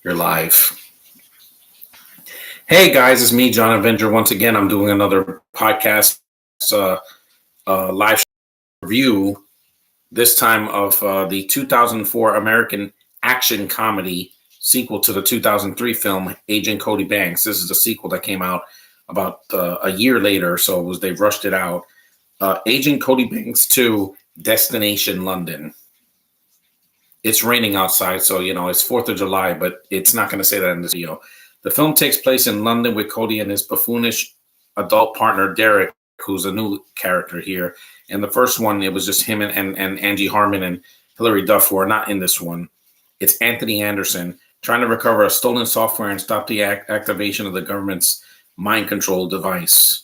You're live. Hey guys, it's me, John Avenger. Once again, I'm doing another podcast live review, this time of the 2004 American action comedy sequel to the 2003 film Agent Cody Banks. This is the sequel that came out about a year later, so they've rushed it out. Agent Cody Banks 2, Destination London. It's raining outside, so it's 4th of July, but it's not going to say that in this video. The film takes place in London with Cody and his buffoonish adult partner, Derek, who's a new character here. In the first one, it was just him and Angie Harmon and Hilary Duff, who are not in this one. It's Anthony Anderson trying to recover a stolen software and stop the activation of the government's mind control device.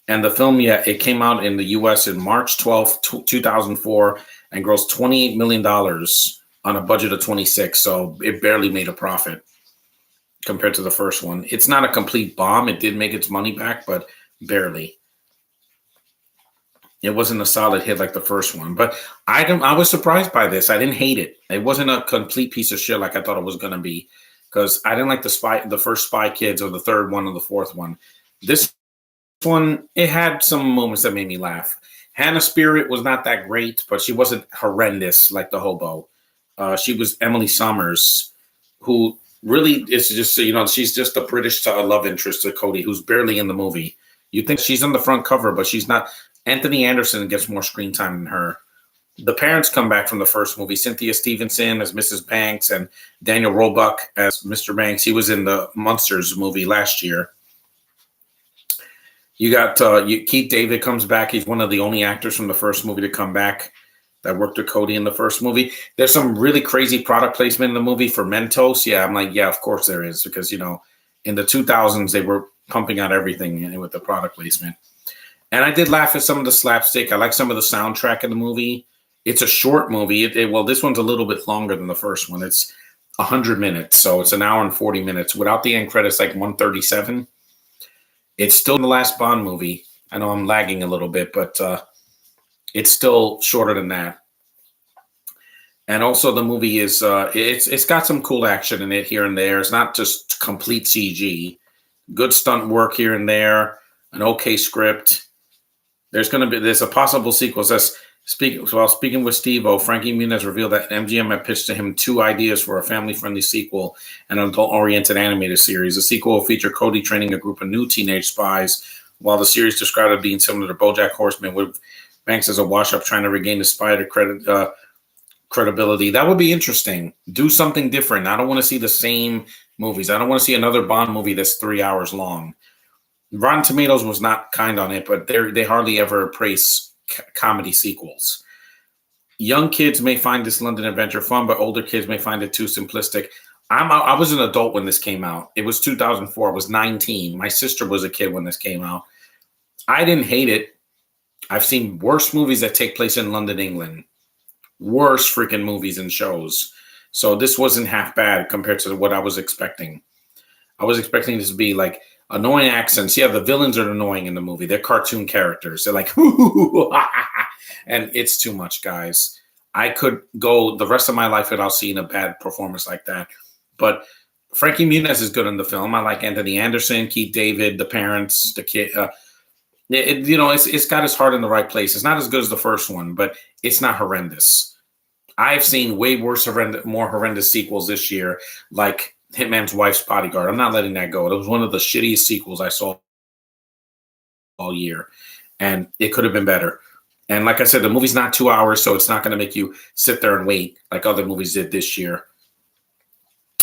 And the film, it came out in the U.S. in March 12th, 2004, and grossed $28 million on a budget of 26, so it barely made a profit compared to the first one. It's not a complete bomb. It did make its money back, but barely. It wasn't a solid hit like the first one. But I was surprised by this. I didn't hate it. It wasn't a complete piece of shit like I thought it was going to be, because I didn't like the first Spy Kids or the third one or the fourth one. This one, it had some moments that made me laugh. Hannah Spirit was not that great, but she wasn't horrendous like the hobo. She was Emily Summers, who really is just, she's just a British love interest to Cody, who's barely in the movie. You think she's on the front cover, but she's not. Anthony Anderson gets more screen time than her. The parents come back from the first movie. Cynthia Stevenson as Mrs. Banks and Daniel Roebuck as Mr. Banks. He was in the Monsters movie last year. You got Keith David comes back. He's one of the only actors from the first movie to come back that worked with Cody in the first movie. There's some really crazy product placement in the movie for Mentos. Yeah, I'm like, yeah, of course there is, because, in the 2000s, they were pumping out everything with the product placement. And I did laugh at some of the slapstick. I like some of the soundtrack in the movie. It's a short movie. This one's a little bit longer than the first one. It's 100 minutes, so it's an hour and 40 minutes. Without the end credits, like 137. It's still the last Bond movie. I know I'm lagging a little bit, but it's still shorter than that. And also the movie is it's got some cool action in it here and there. It's not just complete CG. Good stunt work here and there. An okay script. There's a possible sequel. Speaking with Steve-O, Frankie Muniz revealed that MGM had pitched to him 2 ideas for a family-friendly sequel and an adult-oriented animated series. The sequel will feature Cody training a group of new teenage spies, while the series described it being similar to BoJack Horseman, with Banks as a wash-up trying to regain his spider credibility. That would be interesting. Do something different. I don't want to see the same movies. I don't want to see another Bond movie that's 3 hours long. Rotten Tomatoes was not kind on it, but they hardly ever praise comedy sequels. Young kids may find this London adventure fun, but older kids may find it too simplistic. I was an adult when this came out. It was 2004. I was 19. My sister was a kid when this came out. I didn't hate it. I've seen worse movies that take place in London, England. Worse freaking movies and shows. So this wasn't half bad compared to what I was expecting. I was expecting this to be like annoying accents. Yeah, the villains are annoying in the movie. They're cartoon characters. They're like, and it's too much, guys. I could go the rest of my life without seeing a bad performance like that. But Frankie Muniz is good in the film. I like Anthony Anderson, Keith David, the parents, the kid. It's got his heart in the right place. It's not as good as the first one, but it's not horrendous. I've seen way worse, more horrendous sequels this year, like Hitman's Wife's Bodyguard. I'm not letting that go. It was one of the shittiest sequels I saw all year, and it could have been better. And like I said, the movie's not 2 hours, so it's not going to make you sit there and wait like other movies did this year.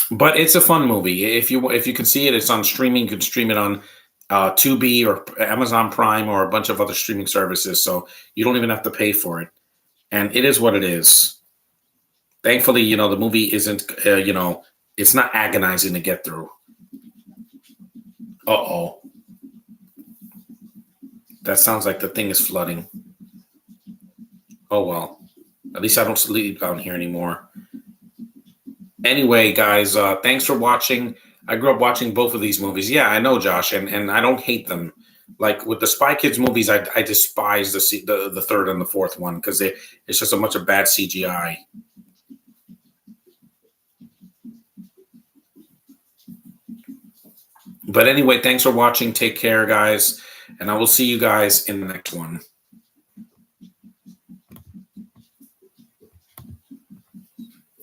But it's a fun movie. If you can see it, it's on streaming. You can stream it on Tubi or Amazon Prime or a bunch of other streaming services, so you don't even have to pay for it. And it is what it is. Thankfully, the movie isn't, it's not agonizing to get through. Uh-oh. That sounds like the thing is flooding. Oh, well. At least I don't sleep down here anymore. Anyway, guys, thanks for watching. I grew up watching both of these movies. Yeah, I know, Josh, and I don't hate them. Like with the Spy Kids movies, I despise the third and the fourth one because it's just a bunch of bad CGI. But anyway, thanks for watching. Take care, guys. And I will see you guys in the next one.